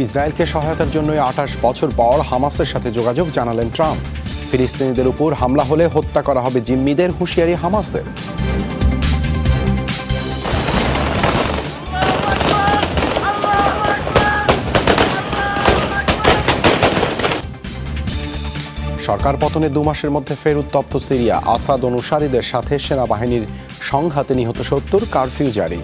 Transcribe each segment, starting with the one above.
ইসরায়েলকে সহায়তার জন্য ২৮ বছর পর হামাসের সাথে যোগাযোগ জানালেন ট্রাম্প। ফিলিস্তিনিদের উপর হামলা হলে হত্যা করা হবে জিম্মিদের, হুঁশিয়ারি হামাসের। সরকার পতনের ২ মাসের মধ্যে ফের উত্তপ্ত সিরিয়া। আসাদ অনুসারীদের সাথে সেনাবাহিনীর সংঘাতে নিহত ৭০, কারফিউ জারি।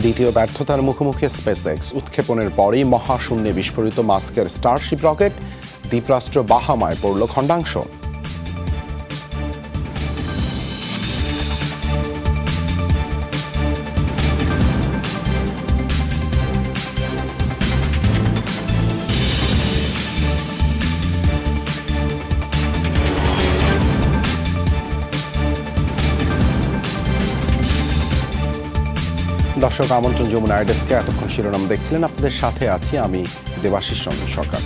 দ্বিতীয় ব্যর্থতার মুখোমুখি স্পেসএক্স। উৎক্ষেপণের পরেই মহাশূন্যে বিস্ফোরিত মাস্কের স্টারশিপ রকেট। দ্বীপরাষ্ট্র বাহামায় পড়ল খণ্ডাংশ। দর্শক, আমন্ত্রণ যমুনা আইডেস্কে। এতক্ষণ শিরোনাম দেখছিলেন, আপনাদের সাথে আছি আমি দেবাশিস রঞ্জন সরকার।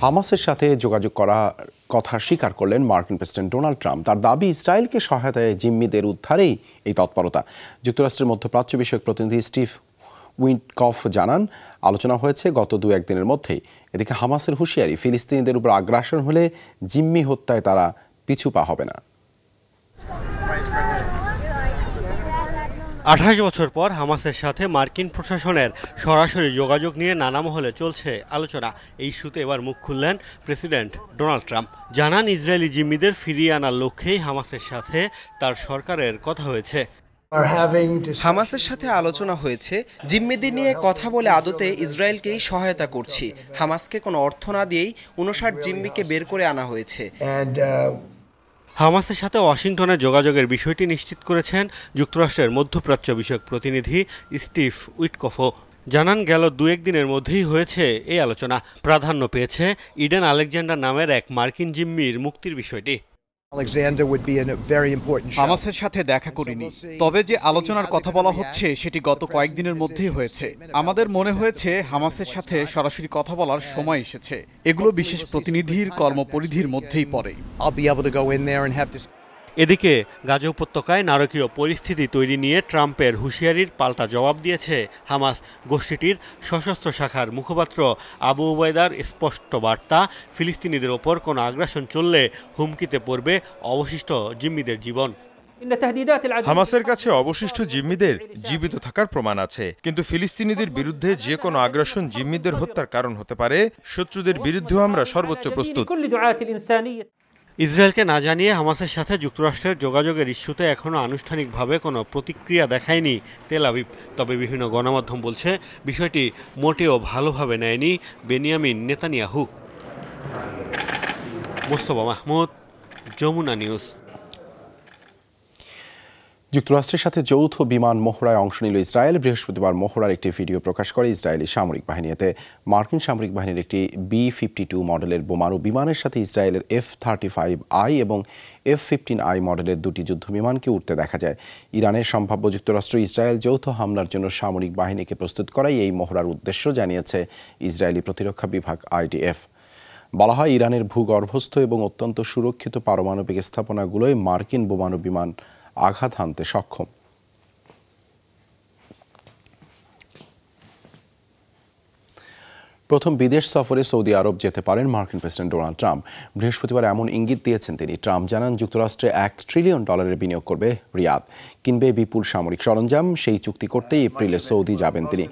হামাসের সাথে যোগাযোগ করার কথা স্বীকার করলেন মার্কিন প্রেসিডেন্ট ডোনাল্ড ট্রাম্প। তার দাবি, ইসরায়েলকে সহায়তায় জিম্মিদের উদ্ধারেই এই তৎপরতা। যুক্তরাষ্ট্রের মধ্যপ্রাচ্য বিষয়ক প্রতিনিধি স্টিভ উইটকফ জানান, আলোচনা হয়েছে গত ২-১ দিনের মধ্যেই। এদিকে হামাসের হুঁশিয়ারি, ফিলিস্তিনিদের উপর আগ্রাসন হলে জিম্মি হত্যায় তারা পিছু পা হবে না। ২৮ বছর পর হামাসের সাথে মার্কিন প্রশাসনের সরাসরি যোগাযোগ নিয়ে নানা মহলে চলছে আলোচনা। এই ইস্যুতে এবার মুখ খুললেন প্রেসিডেন্ট ডোনাল্ড ট্রাম্প। জানান, ইসরায়েলি জিম্মিদের ফিরিয়ে আনার লক্ষ্যেই হামাসের সাথে তার সরকারের কথা হয়েছে। হামাসের সাথে আলোচনা হয়েছে, জিম্মিদের নিয়ে কথা বলে আদতে ইসরায়েলকেই সহায়তা করছি। হামাসকে কোনো অর্থ না দিয়েই ৫৯ জিম্মিকে বের করে আনা হয়েছে। হামাসের সাথে ওয়াশিংটনে যোগাযোগের বিষয়টি নিশ্চিত করেছেন যুক্তরাষ্ট্রের মধ্যপ্রাচ্য বিষয়ক প্রতিনিধি স্টিভ উইটকফও। জানান, গেল ২-১ দিনের মধ্যেই হয়েছে এই আলোচনা। প্রাধান্য পেয়েছে ইডেন আলেকজান্ডার নামের এক মার্কিন জিম্মির মুক্তির বিষয়টি। হামাসের সাথে দেখা করিনি, তবে যে আলোচনার কথা বলা হচ্ছে সেটি গত কয়েকদিনের মধ্যেই হয়েছে। আমাদের মনে হয়েছে হামাসের সাথে সরাসরি কথা বলার সময় এসেছে। এগুলো বিশেষ প্রতিনিধির কর্মপরিধির মধ্যেই পড়ে। এদিকে গাজা উপত্যকায় নারকীয় পরিস্থিতি তৈরি নিয়ে ট্রাম্পের হুঁশিয়ারির পাল্টা জবাব দিয়েছে হামাস। গোষ্ঠীটির সশস্ত্র শাখার মুখপাত্র আবু ওবায়দার স্পষ্ট বার্তা, ফিলিস্তিনিদের ওপর কোনো আগ্রাসন চললে হুমকিতে পড়বে অবশিষ্ট জিম্মিদের জীবন। হামাসের কাছে অবশিষ্ট জিম্মিদের জীবিত থাকার প্রমাণ আছে, কিন্তু ফিলিস্তিনিদের বিরুদ্ধে যে কোনো আগ্রাসন জিম্মিদের হত্যার কারণ হতে পারে। শত্রুদের বিরুদ্ধেও আমরা সর্বোচ্চ প্রস্তুত। ইসরায়েলকে না জানিয়ে হামাসের সাথে যুক্তরাষ্ট্রের যোগাযোগের ইস্যুতে এখনও আনুষ্ঠানিকভাবে কোনো প্রতিক্রিয়া দেখায়নি তেল আবিব। তবে বিভিন্ন গণমাধ্যম বলছে, বিষয়টি মোটেও ভালোভাবে নেয়নি বেনিয়ামিন নেতানিয়াহু। মোস্তফা মাহমুদ, যমুনা নিউজ। যুক্তরাষ্ট্রের সাথে যৌথ বিমান মহড়ায় অংশ নিল ইসরায়েল। বৃহস্পতিবার মহড়ার একটি ভিডিও প্রকাশ করে ইসরায়েলি সামরিক বাহিনী। এতে মার্কিন সামরিক বাহিনীর একটি B-52 মডেলের বোমারু বিমানের সাথে ইসরায়েলের F-35I এবং F-15I মডেলের 2টি যুদ্ধ বিমানকে উঠতে দেখা যায়। ইরানের সম্ভাব্য যুক্তরাষ্ট্র ইসরায়েল যৌথ হামলার জন্য সামরিক বাহিনীকে প্রস্তুত করাই এই মহড়ার উদ্দেশ্য, জানিয়েছে ইসরায়েলি প্রতিরক্ষা বিভাগ IDF। বলা হয়, ইরানের ভূগর্ভস্থ এবং অত্যন্ত সুরক্ষিত পারমাণবিক স্থাপনাগুলোয় মার্কিন বোমারু বিমান আঘাত হানতে সক্ষম। প্রথম বিদেশ সফরে সৌদি আরব যেতে পারেন মার্কিন প্রেসিডেন্ট ডোনাল্ড ট্রাম্প। বৃহস্পতিবার এমন ইঙ্গিত দিয়েছেন তিনি। ট্রাম্প জানান, যুক্তরাষ্ট্রে $1 ট্রিলিয়ন বিনিয়োগ করবে রিয়াদ, কিনবে বিপুল সামরিক সরঞ্জাম। সেই চুক্তি করতেই এপ্রিলে সৌদি যাবেন তিনি।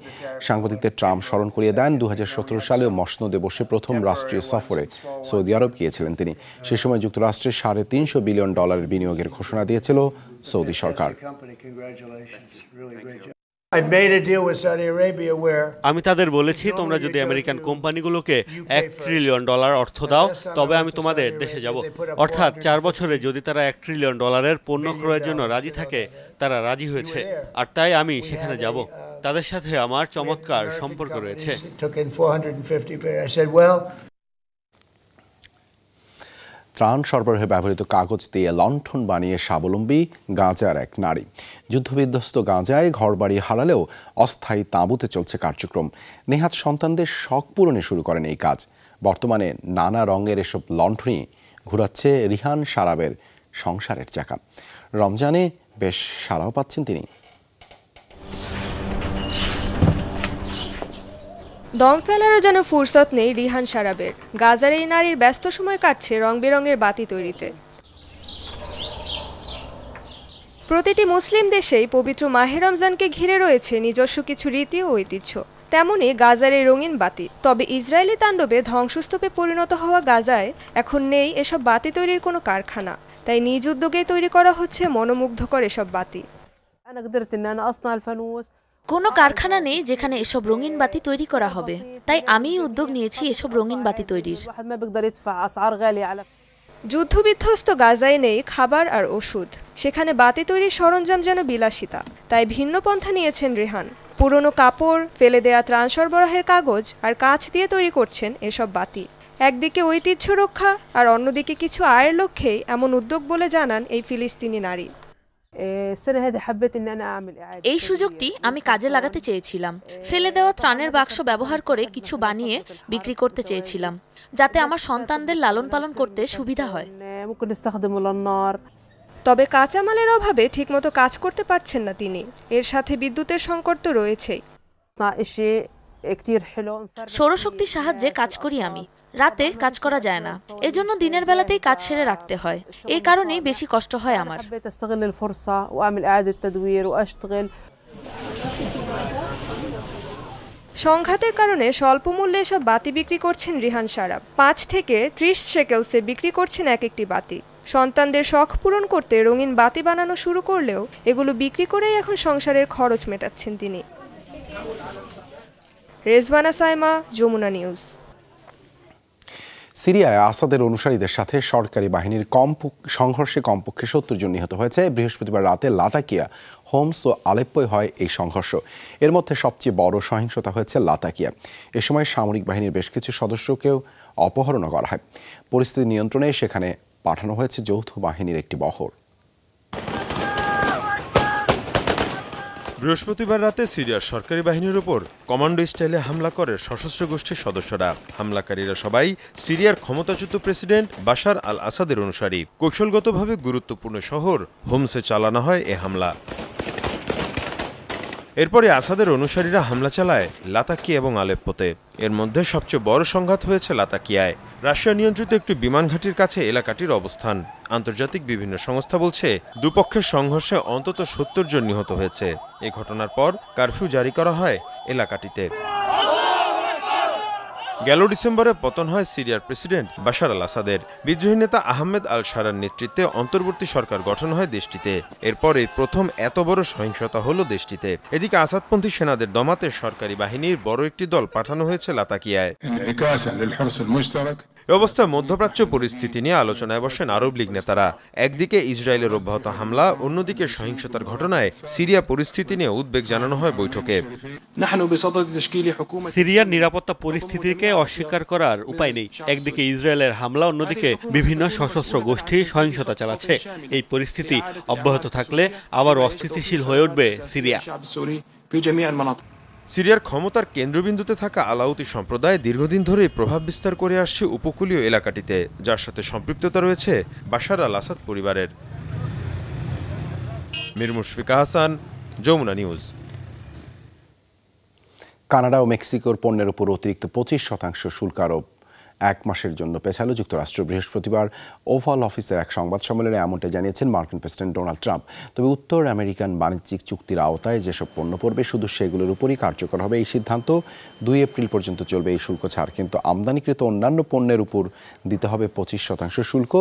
সাংবাদিকদের ট্রাম্প স্মরণ করিয়ে দেন, ২০১৭ সালেও মসনদে বসে প্রথম রাষ্ট্রীয় সফরে সৌদি আরব গিয়েছিলেন তিনি। সে সময় যুক্তরাষ্ট্রে $350 বিলিয়ন বিনিয়োগের ঘোষণা দিয়েছিল সৌদি সরকার। আমি তাদের বলেছি, তোমরা যদি আমেরিকান কোম্পানিগুলোকে $1 ট্রিলিয়ন অর্থ দাও, তবে আমি তোমাদের দেশে যাব। অর্থাৎ 4 বছরে যদি তারা $1 ট্রিলিয়ন পণ্য ক্রয়ের জন্য রাজি থাকে, তারা রাজি হয়েছে, আর তাই আমি সেখানে যাব। তাদের সাথে আমার চমৎকার সম্পর্ক রয়েছে। ত্রাণ সরবরাহে ব্যবহৃত কাগজ দিয়ে লণ্ঠন বানিয়ে স্বাবলম্বী গাঁজার এক নারী। যুদ্ধবিধ্বস্ত গাঁজায় ঘরবাড়ি হারালেও অস্থায়ী তাঁবুতে চলছে কার্যক্রম। নেহাত সন্তানদের শখ পূরণে শুরু করেন এই কাজ। বর্তমানে নানা রঙের এসব লণ্ঠনই ঘুরাচ্ছে রিহান সারাবের সংসারের চাকা। রমজানে বেশ সাড়াও পাচ্ছেন তিনি। দম ফেলারও যেন ফুরসত নেই রিহান সারাবের। গাজার এই নারীর ব্যস্ত সময় কাটছে রং বেরঙের বাতি তৈরিতে। প্রতিটি মুসলিম দেশেই পবিত্র মাহে রমজানকে ঘিরে রয়েছে নিজস্ব কিছু রীতি ও ঐতিহ্য। তেমনই গাজার এই রঙিন বাতি। তবে ইসরায়েলি তাণ্ডবে ধ্বংসস্তূপে পরিণত হওয়া গাজায় এখন নেই এসব বাতি তৈরির কোনো কারখানা। তাই নিজ উদ্যোগেই তৈরি করা হচ্ছে মনোমুগ্ধকর এসব বাতি। কোনো কারখানা নেই যেখানে এসব রঙিন বাতি তৈরি করা হবে, তাই আমিই উদ্যোগ নিয়েছি এসব রঙিন বাতি তৈরির। যুদ্ধবিধ্বস্ত গাজায় নেই খাবার আর ওষুধ, সেখানে বাতি তৈরির সরঞ্জাম যেন বিলাসিতা। তাই ভিন্ন পন্থা নিয়েছেন রেহান। পুরনো কাপড়, ফেলে দেয়া ত্রাণ সরবরাহের কাগজ আর কাঁচ দিয়ে তৈরি করছেন এসব বাতি। একদিকে ঐতিহ্য রক্ষা আর অন্যদিকে কিছু আয়ের লক্ষ্যেই এমন উদ্যোগ বলে জানান এই ফিলিস্তিনি নারী। এই সুযোগটি আমি কাজে লাগাতে চেয়েছিলাম। ফেলে দেওয়া ত্রাণের বাক্স ব্যবহার করে কিছু বানিয়ে বিক্রি করতে চেয়েছিলাম, যাতে আমার সন্তানদের লালন পালন করতে সুবিধা হয়। তবে কাঁচামালের অভাবে ঠিকমতো কাজ করতে পারছেন না তিনি। এর সাথে বিদ্যুতের সংকট তো রয়েছেই। সৌরশক্তির সাহায্যে কাজ করি আমি। রাতে কাজ করা যায় না, এজন্য দিনের বেলাতেই কাজ সেরে রাখতে হয়। এই কারণেই বেশি কষ্ট হয় আমার। সংঘাতের কারণে স্বল্প মূল্যে এসব বাতি বিক্রি করছেন রিহান সারাব। 5 থেকে 30 শেকেলসে বিক্রি করছেন এক একটি বাতি। সন্তানদের শখ পূরণ করতে রঙিন বাতি বানানো শুরু করলেও এগুলো বিক্রি করেই এখন সংসারের খরচ মেটাচ্ছেন তিনি। রেজওয়ানা সাইমা, যমুনা নিউজ। সিরিয়ায় আসাদের অনুসারীদের সাথে সরকারি বাহিনীর সংঘর্ষে কমপক্ষে 70 জন নিহত হয়েছে। বৃহস্পতিবার রাতে লাতাকিয়া, হোমস ও আলেপ্পোয় হয় এই সংঘর্ষ। এর মধ্যে সবচেয়ে বড় সহিংসতা হয়েছে লাতাকিয়া। এ সময় সামরিক বাহিনীর বেশ কিছু সদস্যকেও অপহরণ করা হয়। পরিস্থিতি নিয়ন্ত্রণে সেখানে পাঠানো হয়েছে যৌথ বাহিনীর একটি বহর। বৃহস্পতিবার রাতে সিরিয়ার সরকারি বাহিনীর উপর কমান্ডো স্টাইলে হামলা করে সশস্ত্র গোষ্ঠীর সদস্যরা। হামলাকারীরা সবাই সিরিয়ার ক্ষমতাচ্যুত প্রেসিডেন্ট বাশার আল আসাদের অনুসারী। কৌশলগতভাবে গুরুত্বপূর্ণ শহর হোমসে চালানো হয় এ হামলা। এরপরে আসাদের অনুসারীরা হামলা চালায় লাতাকিয়া এবং আলেপ্পোতে। এর মধ্যে সবচেয়ে বড় সংঘাত হয়েছে লাতাকিয়ায়। রাশিয়া নিয়ন্ত্রিত একটি বিমান ঘাঁটির কাছে এলাকাটির অবস্থান। আন্তর্জাতিক বিভিন্ন সংস্থা বলছে দুপক্ষের সংঘর্ষে অন্তত 70 জন নিহত হয়েছে। এই ঘটনার পর কারফিউ জারি করা হয় এলাকাটিতে। গেল ডিসেম্বরে পতন হয় সিরিয়ার প্রেসিডেন্ট বাশার আল আসাদের। বিদ্রোহী নেতা আহমেদ আল শারার নেতৃত্বে অন্তর্বর্তী সরকার গঠন হয় দেশটিতে। এরপরে প্রথম এত বড় সহিংসতা হলো দেশটিতে। এদিকে আসাদপন্থী সেনাদের দমাতে সরকারি বাহিনীর বড় একটি দল পাঠানো হয়েছে লাতাকিয়ায়। এ অবস্থায় মধ্যপ্রাচ্য পরিস্থিতি নিয়ে আলোচনায় বসেন আরব লীগ নেতারা। একদিকে ইসরায়েলের অব্যাহত হামলা, অন্যদিকে সহিংসতার ঘটনায় সিরিয়া পরিস্থিতি নিয়ে উদ্বেগ জানানো হয় বৈঠকে। সিরিয়ার নিরাপত্তা পরিস্থিতিকে অস্বীকার করার উপায় নেই। একদিকে ইসরায়েলের হামলা, অন্যদিকে বিভিন্ন সশস্ত্র গোষ্ঠী সহিংসতা চালাচ্ছে। এই পরিস্থিতি অব্যাহত থাকলে আবার অস্থিতিশীল হয়ে উঠবে সিরিয়া। সিরিয়ার ক্ষমতার কেন্দ্রবিন্দুতে থাকা আলাউতি সম্প্রদায় দীর্ঘদিন ধরেই প্রভাব বিস্তার করে আসছে উপকূলীয় এলাকাটিতে, যার সাথে সম্পৃক্ততা রয়েছে বাশার আল আসাদ পরিবারের। মীর মুশফিকা হাসান, যমুনা নিউজ। কানাডা ও মেক্সিকোর পণ্যের উপর অতিরিক্ত 25% শুল্ক আরোপ 1 মাসের জন্য পেছালো যুক্তরাষ্ট্র। বৃহস্পতিবার ওভাল অফিসের এক সংবাদ সম্মেলনে এমনটা জানিয়েছেন মার্কিন প্রেসিডেন্ট ডোনাল্ড ট্রাম্প। তবে উত্তর আমেরিকান বাণিজ্যিক চুক্তির আওতায় যেসব পণ্য পড়বে শুধু সেগুলোর উপরই কার্যকর হবে এই সিদ্ধান্ত। 2 এপ্রিল পর্যন্ত চলবে এই শুল্ক ছাড়, কিন্তু আমদানিকৃত অন্যান্য পণ্যের উপর দিতে হবে 25% শুল্ক।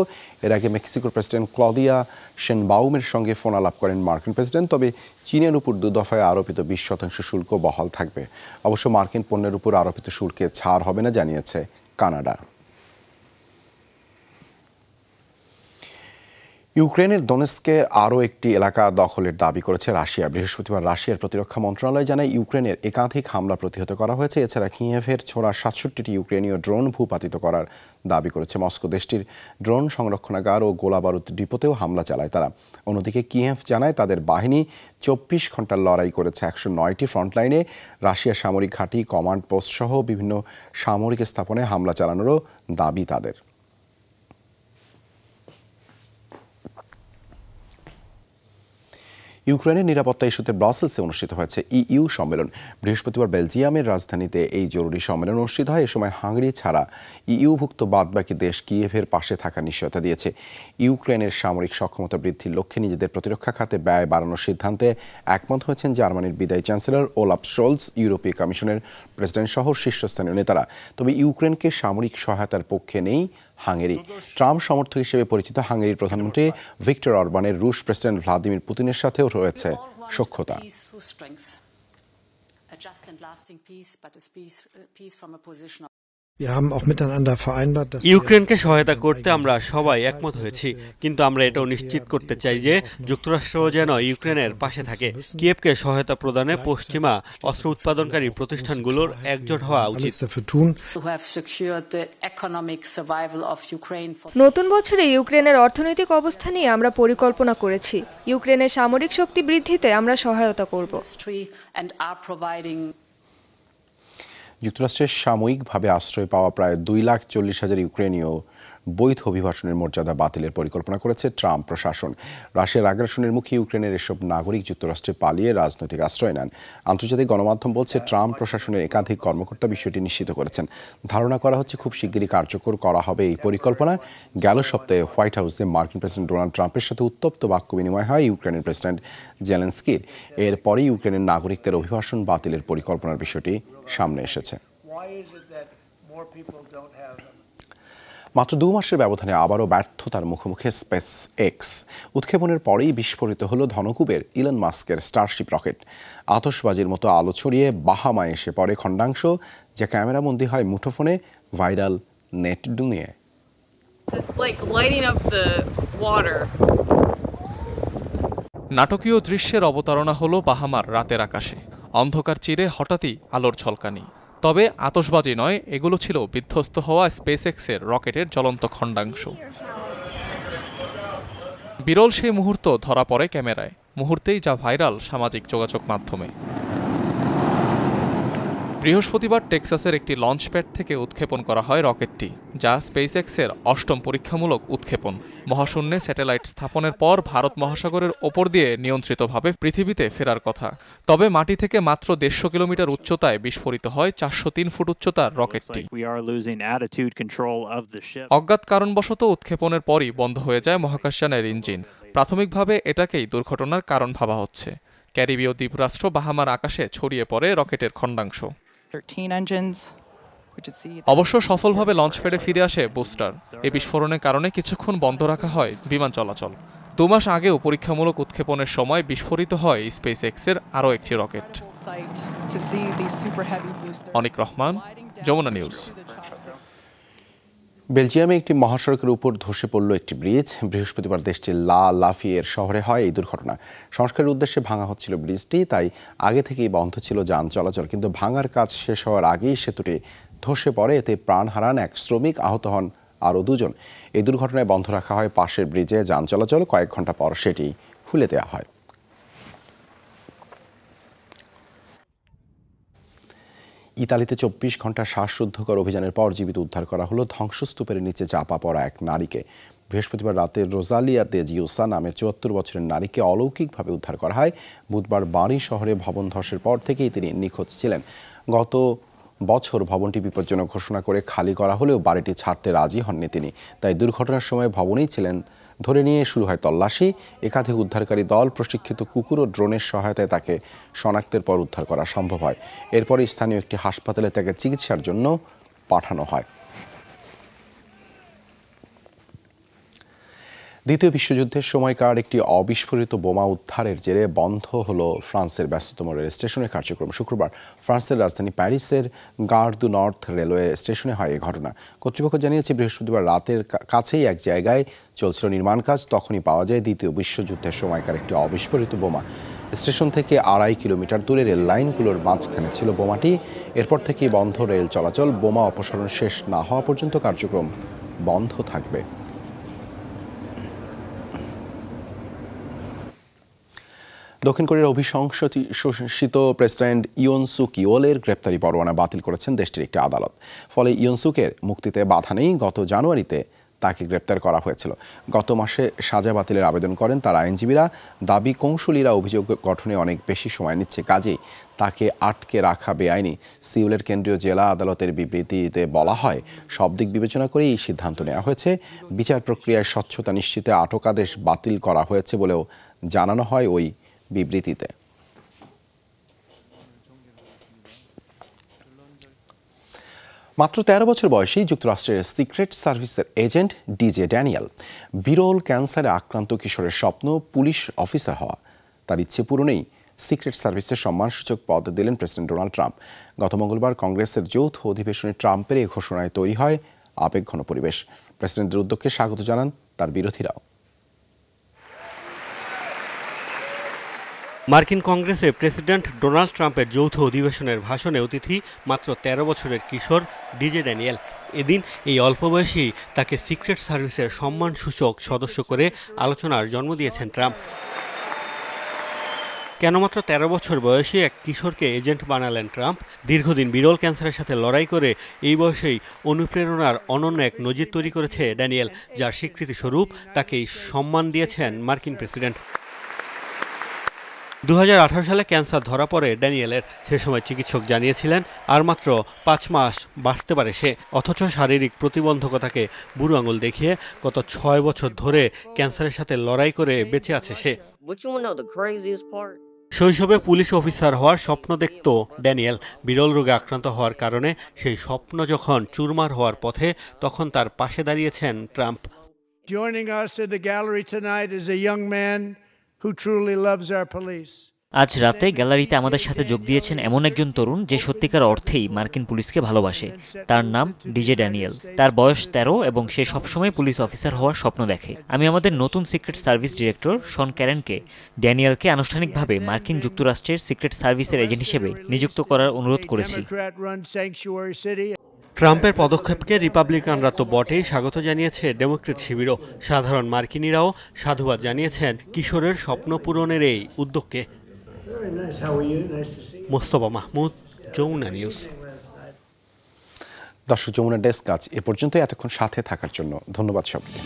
এর আগে মেক্সিকোর প্রেসিডেন্ট ক্লদিয়া শেনবাউমের সঙ্গে ফোন আলাপ করেন মার্কিন প্রেসিডেন্ট। তবে চীনের উপর 2 দফায় আরোপিত 20% শুল্ক বহাল থাকবে। অবশ্য মার্কিন পণ্যের উপর আরোপিত শুল্কে ছাড় হবে না জানিয়েছে কানাডা। ইউক্রেনের দোনেস্কের আরও একটি এলাকা দখলের দাবি করেছে রাশিয়া। বৃহস্পতিবার রাশিয়ার প্রতিরক্ষা মন্ত্রণালয় জানায় ইউক্রেনের একাধিক হামলা প্রতিহত করা হয়েছে। এছাড়া কিয়েভের ছোড়া 67টি ইউক্রেনীয় ড্রোন ভূপাতিত করার দাবি করেছে মস্কো। দেশটির ড্রোন সংরক্ষণাগার ও গোলাবারুদ ডিপোতেও হামলা চালায় তারা। অন্যদিকে কিয়েভ জানায় তাদের বাহিনী 24 ঘন্টার লড়াই করেছে 109টি ফ্রন্টলাইনে। রাশিয়ার সামরিক ঘাঁটি, কমান্ড পোস্ট সহ বিভিন্ন সামরিক স্থাপনায় হামলা চালানোরও দাবি তাদের। ইউক্রেনের নিরাপত্তা ইস্যুতে ব্রাসেলসে অনুষ্ঠিত হয়েছে ইইউ সম্মেলন। বৃহস্পতিবার বেলজিয়ামের রাজধানীতে এই জরুরি সম্মেলন অনুষ্ঠিত হয়। এ সময় হাঙ্গেরি ছাড়া ইইউভুক্ত বাদবাকি দেশ কিয়েভের পাশে থাকার নিশ্চয়তা দিয়েছে। ইউক্রেনের সামরিক সক্ষমতা বৃদ্ধির লক্ষ্যে নিজেদের প্রতিরক্ষা খাতে ব্যয় বাড়ানোর সিদ্ধান্তে একমত হয়েছেন জার্মানির বিদায়ী চ্যান্সেলর ওলাফ শোলজ, ইউরোপীয় কমিশনের প্রেসিডেন্ট সহ শীর্ষস্থানীয় নেতারা। তবে ইউক্রেনকে সামরিক সহায়তার পক্ষে নেই হাঙ্গেরি। ট্রাম্প সমর্থক হিসেবে পরিচিত হাঙ্গেরির প্রধানমন্ত্রী ভিক্টর অরবানের রুশ প্রেসিডেন্ট ভ্লাদিমির পুতিনের সাথেও রয়েছে সখ্যতা। ইউক্রেনকে সহায়তা করতে আমরা সবাই একমত হয়েছি, কিন্তু আমরা এটাও নিশ্চিত করতে চাই যে যুক্তরাষ্ট্র যেন ইউক্রেনের পাশে থাকে। কিয়েভকে সহায়তা প্রদানে পশ্চিমা অস্ত্র উৎপাদনকারী প্রতিষ্ঠানগুলোর একজোট হওয়া উচিত। নতুন বছরে ইউক্রেনের অর্থনৈতিক অবস্থা নিয়ে আমরা পরিকল্পনা করেছি। ইউক্রেনের সামরিক শক্তি বৃদ্ধিতে আমরা সহায়তা করব। যুক্তরাষ্ট্রের সাময়িকভাবে আশ্রয় পাওয়া প্রায় 2,40,000 ইউক্রেনীয় বৈধ অভিবাসনের মর্যাদা বাতিলের পরিকল্পনা করেছে ট্রাম্প প্রশাসন। রাশিয়ার আগ্রাসনের মুখে ইউক্রেনের এসব নাগরিক যুক্তরাষ্ট্রে পালিয়ে রাজনৈতিক আশ্রয় নেন। আন্তর্জাতিক গণমাধ্যম বলছে ট্রাম্প প্রশাসনের একাধিক কর্মকর্তা বিষয়টি নিশ্চিত করেছেন। ধারণা করা হচ্ছে খুব শিগগিরই কার্যকর করা হবে এই পরিকল্পনা। গেল সপ্তাহে হোয়াইট হাউসে মার্কিন প্রেসিডেন্ট ডোনাল্ড ট্রাম্পের সাথে উত্তপ্ত বাক্য বিনিময় হয় ইউক্রেনের প্রেসিডেন্ট জেলেনস্কির। এরপরে ইউক্রেনের নাগরিকদের অভিবাসন বাতিলের পরিকল্পনার বিষয়টি সামনে এসেছে। মাত্র 2 মাসের ব্যবধানে আবারও ব্যর্থতার মুখোমুখি স্পেস এক্স। উৎক্ষেপণের পরেই বিস্ফোরিত হলো ধনকুবের ইলন মাস্কের স্টারশিপ রকেট। আতশবাজির মতো আলো ছড়িয়ে বাহামায় এসে পড়ে খণ্ডাংশ, যা ক্যামেরাবন্দী হয় মুঠোফোনে, ভাইরাল নেট দুনিয়ায়। নাটকীয় দৃশ্যের অবতারণা হলো বাহামার রাতের আকাশে। অন্ধকার চিরে হঠাৎই আলোর ঝলকানি। তবে আতশবাজি নয়, এগুলো ছিল বিধ্বস্ত হওয়া স্পেসএক্সের রকেটের জ্বলন্ত খণ্ডাংশ। বিরল সেই মুহূর্ত ধরা পড়ে ক্যামেরায়, মুহূর্তেই যা ভাইরাল সামাজিক যোগাযোগ মাধ্যমে। বৃহস্পতিবার টেক্সাসের একটি লঞ্চপ্যাড থেকে উৎক্ষেপণ করা হয় রকেটটি, যা স্পেসএক্সের 8ম পরীক্ষামূলক উৎক্ষেপণ। মহাশূন্যে স্যাটেলাইট স্থাপনের পর ভারত মহাসাগরের ওপর দিয়ে নিয়ন্ত্রিতভাবে পৃথিবীতে ফেরার কথা। তবে মাটি থেকে মাত্র 150 কিলোমিটার উচ্চতায় বিস্ফোরিত হয় 403 ফুট উচ্চতার রকেটটি। অজ্ঞাত কারণবশত উৎক্ষেপণের পরই বন্ধ হয়ে যায় মহাকাশযানের ইঞ্জিন। প্রাথমিকভাবে এটাকেই দুর্ঘটনার কারণ ভাবা হচ্ছে। ক্যারিবীয় দ্বীপরাষ্ট্র বাহামার আকাশে ছড়িয়ে পড়ে রকেটের খণ্ডাংশ। অবশ্য সফলভাবে লঞ্চপ্যাডে ফিরে আসে বুস্টার। এই বিস্ফোরণের কারণে কিছুক্ষণ বন্ধ রাখা হয় বিমান চলাচল। 2 মাস আগেও পরীক্ষামূলক উৎক্ষেপণের সময় বিস্ফোরিত হয় স্পেসএক্সের আরও একটি রকেট। অনিক রহমান, যমুনা নিউজ। বেলজিয়ামে একটি মহাসড়কের উপর ধসে পড়ল একটি ব্রিজ। বৃহস্পতিবার দেশটির লা লাফিয়ের শহরে হয় এই দুর্ঘটনা। সংস্কারের উদ্দেশ্যে ভাঙা হচ্ছিল ব্রিজটি, তাই আগে থেকেই বন্ধ ছিল যান চলাচল। কিন্তু ভাঙার কাজ শেষ হওয়ার আগেই সেতুটি ধসে পড়ে। এতে প্রাণ হারান এক শ্রমিক, আহত হন আরও 2 জন। এই দুর্ঘটনায় বন্ধ রাখা হয় পাশের ব্রিজে যান চলাচল। কয়েক ঘন্টা পর সেটি খুলে দেওয়া হয়। ইতালিতে 24 ঘন্টা শ্বাসরুদ্ধকর অভিযানের পর জীবিত উদ্ধার করা হলো ধ্বংসস্তূপের নিচে চাপা পড়া এক নারীকে। বৃহস্পতিবার রাতে রোজালিয়া দে জিউসা নামে 74 বছরের নারীকে অলৌকিকভাবে উদ্ধার করা হয়। বুধবার বারি শহরে ভবন ধসের পর থেকেই তিনি নিখোঁজ ছিলেন। গত বছর ভবনটি বিপজ্জনক ঘোষণা করে খালি করা হলেও বাড়িটি ছাড়তে রাজি হননি তিনি। তাই দুর্ঘটনার সময় ভবনেই ছিলেন। ধরে নিয়ে শুরু হয় তল্লাশি। একাধিক উদ্ধারকারী দল, প্রশিক্ষিত কুকুর ও ড্রোনের সহায়তায় তাকে শনাক্তের পর উদ্ধার করা সম্ভব হয়। এরপরে স্থানীয় একটি হাসপাতালে তাকে চিকিৎসার জন্য পাঠানো হয়। দ্বিতীয় বিশ্বযুদ্ধের সময়কার একটি অবিস্ফোরিত বোমা উদ্ধারের জেরে বন্ধ হলো ফ্রান্সের ব্যস্ততম রেল স্টেশনের কার্যক্রম। শুক্রবার ফ্রান্সের রাজধানী প্যারিসের গার দু নর্থ রেলওয়ে স্টেশনে হয় এই ঘটনা। কর্তৃপক্ষ জানিয়েছে বৃহস্পতিবার রাতের কাছেই এক জায়গায় চলছিল নির্মাণ কাজ, তখনই পাওয়া যায় দ্বিতীয় বিশ্বযুদ্ধের সময়কার একটি অবিস্ফোরিত বোমা। স্টেশন থেকে 2.5 কিলোমিটার দূরে রেল লাইনগুলোর মাঝখানে ছিল বোমাটি। এরপর থেকেই বন্ধ রেল চলাচল। বোমা অপসারণ শেষ না হওয়া পর্যন্ত কার্যক্রম বন্ধ থাকবে। দক্ষিণ কোরিয়ার অভিশংসিত প্রেসিডেন্ট ইয়ন সুক ইয়োলের গ্রেপ্তারি পরোয়ানা বাতিল করেছেন দেশটির একটি আদালত। ফলে ইয়ন সুকের মুক্তিতে বাধা নেই। গত জানুয়ারিতে তাকে গ্রেপ্তার করা হয়েছিল। গত মাসে সাজা বাতিলের আবেদন করেন তার আইনজীবীরা। দাবি কৌঁসুলিরা অভিযোগ গঠনে অনেক বেশি সময় নিচ্ছে, কাজেই তাকে আটকে রাখা বেআইনি। সিউলের কেন্দ্রীয় জেলা আদালতের বিবৃতিতে বলা হয়, সব দিক বিবেচনা করে এই সিদ্ধান্ত নেওয়া হয়েছে। বিচার প্রক্রিয়ায় স্বচ্ছতা নিশ্চিতে আটকাদেশ বাতিল করা হয়েছে বলেও জানানো হয় ওই বিবৃতিতে। মাত্র 13 বছর বয়সী যুক্তরাষ্ট্রের সিক্রেট সার্ভিসের এজেন্ট ডিজে ড্যানিয়েল বিরল ক্যান্সারে আক্রান্ত কিশোরের স্বপ্ন পুলিশ অফিসার হওয়া। তার ইচ্ছে পূরণেই সিক্রেট সার্ভিসের সম্মানসূচক পদ দিলেন প্রেসিডেন্ট ডোনাল্ড ট্রাম্প। গত মঙ্গলবার কংগ্রেসের যৌথ অধিবেশনে ট্রাম্পের এই ঘোষণায় তৈরি হয় আবেগঘন পরিবেশ। প্রেসিডেন্টের উদ্যোগকে স্বাগত জানান তার বিরোধীরাও। মার্কিন কংগ্রেসে প্রেসিডেন্ট ডোনাল্ড ট্রাম্পের যৌথ অধিবেশনের ভাষণে অতিথি মাত্র 13 বছরের কিশোর ডিজে ড্যানিয়েল। এদিন এই অল্প বয়সেই তাকে সিক্রেট সার্ভিসের সম্মানসূচক সদস্য করে আলোচনার জন্ম দিয়েছেন ট্রাম্প। কেন মাত্র 13 বছর বয়সী এক কিশোরকে এজেন্ট বানালেন ট্রাম্প? দীর্ঘদিন বিরল ক্যান্সারের সাথে লড়াই করে এই বয়সেই অনুপ্রেরণার অনন্য এক নজির তৈরি করেছে ড্যানিয়েল, যার স্বীকৃতিস্বরূপ তাকে এই সম্মান দিয়েছেন মার্কিন প্রেসিডেন্ট। 2018 সালে ক্যান্সার ধরা পড়ে ড্যানিয়েলের। সে সময় চিকিৎসক জানিয়েছিলেন আর মাত্র 5 মাস বাঁচতে পারে সে। অথচ শারীরিক প্রতিবন্ধকতাকে বুড়ো আঙুল দেখিয়ে গত 6 বছর ধরে ক্যান্সারের সাথে লড়াই করে বেঁচে আছে সে। শৈশবে পুলিশ অফিসার হওয়ার স্বপ্ন দেখত ড্যানিয়েল। বিরল রোগে আক্রান্ত হওয়ার কারণে সেই স্বপ্ন যখন চুরমার হওয়ার পথে, তখন তার পাশে দাঁড়িয়েছেন Trump. Joining us in the gallery tonight is a young man who truly loves our police. আজ রাতে গ্যালারিতে আমাদের সাথে যোগ দিয়েছেন এমন একজন তরুণ যে সত্যিকার অর্থেই মার্কিন পুলিশকে ভালোবাসে। তার নাম ডিজে ড্যানিয়েল। তার বয়স 13 এবং সে সবসময় পুলিশ অফিসার হওয়ার স্বপ্ন দেখে। আমি আমাদের নতুন সিক্রেট সার্ভিস ডিরেক্টর শন ক্যারেনকে ড্যানিয়েলকে আনুষ্ঠানিকভাবে মার্কিন যুক্তরাষ্ট্রের সিক্রেট সার্ভিসের এজেন্ট হিসেবে নিযুক্ত করার অনুরোধ করেছি। ট্রাম্পের পদক্ষেপকে রিপাবলিকানরা তো বটেই, স্বাগত জানিয়েছে ডেমোক্রেট শিবিরও। সাধারণ মার্কিনিরাও সাধুবাদ জানিয়েছেন কিশোরের স্বপ্ন পূরণের এই উদ্যোগকে। মোস্তফা মাহমুদ, যমুনা নিউজ। দর্শক, যমুনা ডেস্ক আজ এ পর্যন্ত। এতক্ষণ সাথে থাকার জন্য ধন্যবাদ সবাইকে।